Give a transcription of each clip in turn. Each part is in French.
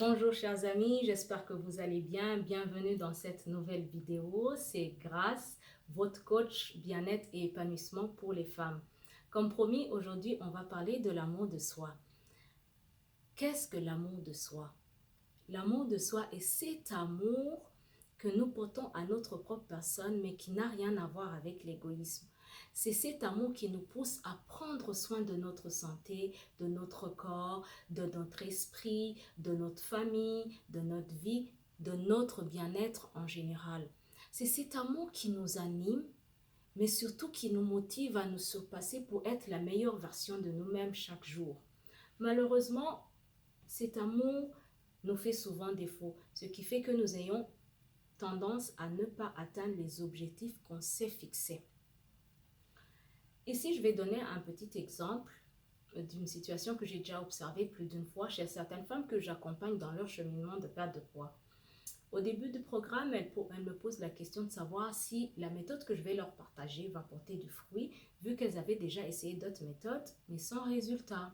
Bonjour chers amis, j'espère que vous allez bien. Bienvenue dans cette nouvelle vidéo. C'est Grâce, votre coach bien-être et épanouissement pour les femmes. Comme promis, aujourd'hui, on va parler de l'amour de soi. Qu'est-ce que l'amour de soi? L'amour de soi est cet amour que nous portons à notre propre personne, mais qui n'a rien à voir avec l'égoïsme. C'est cet amour qui nous pousse à prendre soin de notre santé, de notre corps, de notre esprit, de notre famille, de notre vie, de notre bien-être en général. C'est cet amour qui nous anime, mais surtout qui nous motive à nous surpasser pour être la meilleure version de nous-mêmes chaque jour. Malheureusement, cet amour nous fait souvent défaut, ce qui fait que nous ayons tendance à ne pas atteindre les objectifs qu'on s'est fixés. Ici, je vais donner un petit exemple d'une situation que j'ai déjà observée plus d'une fois chez certaines femmes que j'accompagne dans leur cheminement de perte de poids. Au début du programme, elles me posent la question de savoir si la méthode que je vais leur partager va porter du fruit, vu qu'elles avaient déjà essayé d'autres méthodes, mais sans résultat.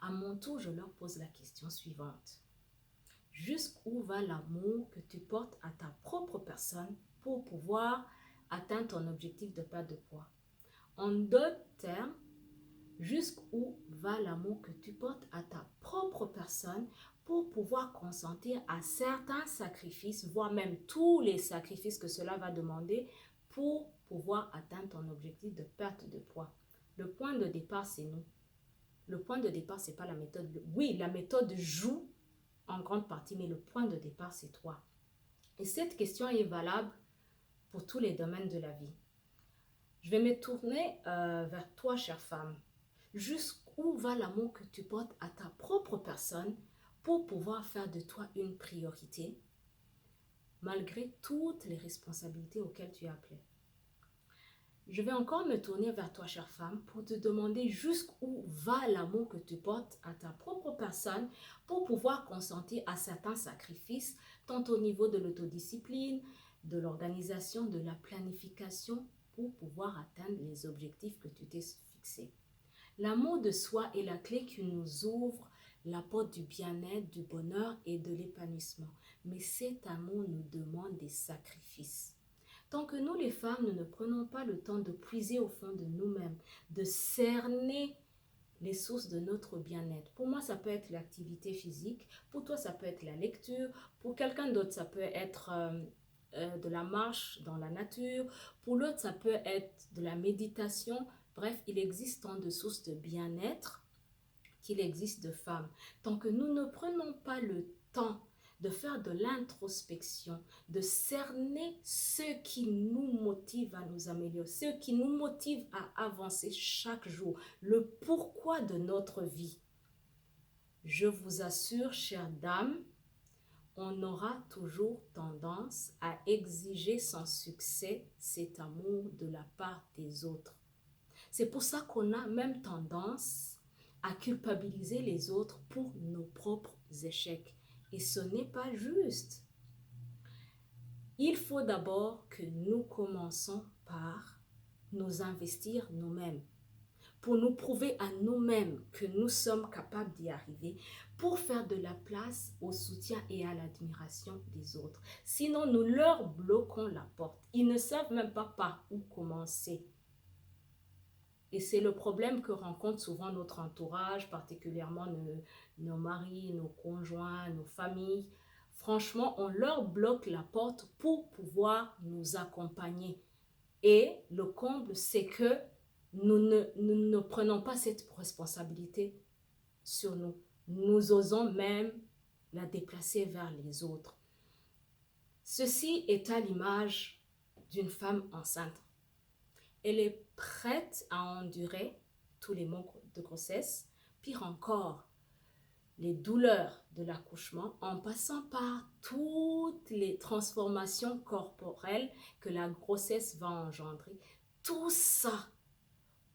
À mon tour, je leur pose la question suivante. Jusqu'où va l'amour que tu portes à ta propre personne pour pouvoir atteindre ton objectif de perte de poids? En d'autres termes, jusqu'où va l'amour que tu portes à ta propre personne pour pouvoir consentir à certains sacrifices, voire même tous les sacrifices que cela va demander pour pouvoir atteindre ton objectif de perte de poids. Le point de départ, c'est nous. Le point de départ, ce n'est pas la méthode. Oui, la méthode joue en grande partie, mais le point de départ, c'est toi. Et cette question est valable pour tous les domaines de la vie. Je vais me tourner vers toi, chère femme. Jusqu'où va l'amour que tu portes à ta propre personne pour pouvoir faire de toi une priorité, malgré toutes les responsabilités auxquelles tu es appelée? Je vais encore me tourner vers toi, chère femme, pour te demander jusqu'où va l'amour que tu portes à ta propre personne pour pouvoir consentir à certains sacrifices, tant au niveau de l'autodiscipline, de l'organisation, de la planification, pour pouvoir atteindre les objectifs que tu t'es fixés. L'amour de soi est la clé qui nous ouvre la porte du bien-être, du bonheur et de l'épanouissement. Mais cet amour nous demande des sacrifices. Tant que nous, les femmes, nous ne prenons pas le temps de puiser au fond de nous-mêmes, de cerner les sources de notre bien-être. Pour moi, ça peut être l'activité physique. Pour toi, ça peut être la lecture. Pour quelqu'un d'autre, ça peut être de la marche dans la nature. Pour l'autre, ça peut être de la méditation. Bref, il existe tant de sources de bien-être qu'il existe de femmes. Tant que nous ne prenons pas le temps de faire de l'introspection, de cerner ce qui nous motive à nous améliorer, ce qui nous motive à avancer chaque jour, le pourquoi de notre vie. Je vous assure, chère dame, on aura toujours tendance à exiger sans succès cet amour de la part des autres. C'est pour ça qu'on a même tendance à culpabiliser les autres pour nos propres échecs. Et ce n'est pas juste. Il faut d'abord que nous commençons par nous investir nous-mêmes, pour nous prouver à nous-mêmes que nous sommes capables d'y arriver, pour faire de la place au soutien et à l'admiration des autres. Sinon, nous leur bloquons la porte. Ils ne savent même pas par où commencer. Et c'est le problème que rencontre souvent notre entourage, particulièrement nos maris, nos conjoints, nos familles. Franchement, on leur bloque la porte pour pouvoir nous accompagner. Et le comble, c'est que nous ne prenons pas cette responsabilité sur nous. Nous osons même la déplacer vers les autres. Ceci est à l'image d'une femme enceinte. Elle est prête à endurer tous les manques de grossesse, pire encore, les douleurs de l'accouchement, en passant par toutes les transformations corporelles que la grossesse va engendrer. Tout ça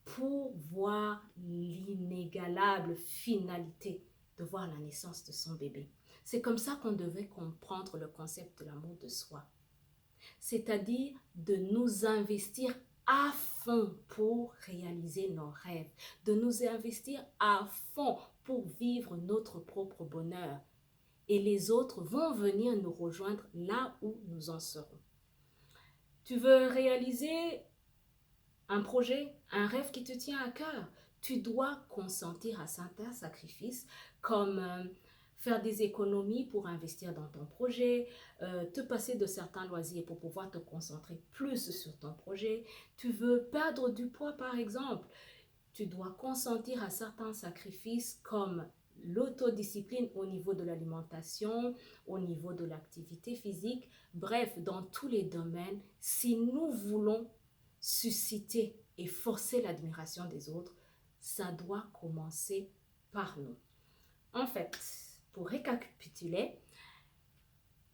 pour voir l'inégalable finalité de voir la naissance de son bébé. C'est comme ça qu'on devait comprendre le concept de l'amour de soi. C'est-à-dire de nous investir à fond pour réaliser nos rêves, de nous investir à fond pour vivre notre propre bonheur. et les autres vont venir nous rejoindre là où nous en serons. Tu veux réaliser un projet, un rêve qui te tient à cœur. Tu dois consentir à certains sacrifices comme faire des économies pour investir dans ton projet, te passer de certains loisirs pour pouvoir te concentrer plus sur ton projet. Tu veux perdre du poids par exemple. Tu dois consentir à certains sacrifices comme l'autodiscipline au niveau de l'alimentation, au niveau de l'activité physique. Bref, dans tous les domaines, si nous voulons susciter et forcer l'admiration des autres, ça doit commencer par nous. En fait, pour récapituler,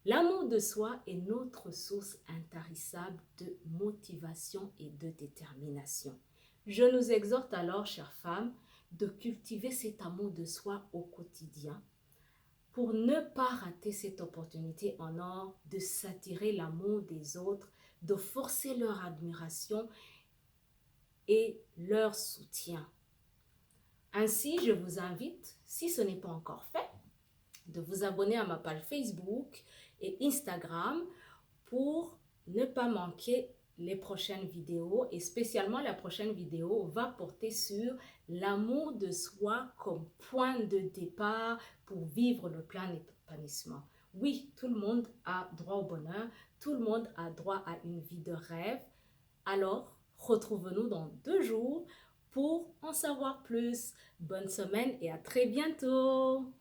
l'amour de soi est notre source intarissable de motivation et de détermination. Je nous exhorte alors, chères femmes, de cultiver cet amour de soi au quotidien pour ne pas rater cette opportunité en or de s'attirer l'amour des autres, de forcer leur admiration et leur soutien. Ainsi, je vous invite, si ce n'est pas encore fait, de vous abonner à ma page Facebook et Instagram pour ne pas manquer les prochaines vidéos, et spécialement la prochaine vidéo va porter sur l'amour de soi comme point de départ pour vivre le plein épanouissement. Oui, tout le monde a droit au bonheur, tout le monde a droit à une vie de rêve. Alors, retrouvons-nous dans 2 jours pour en savoir plus. Bonne semaine et à très bientôt!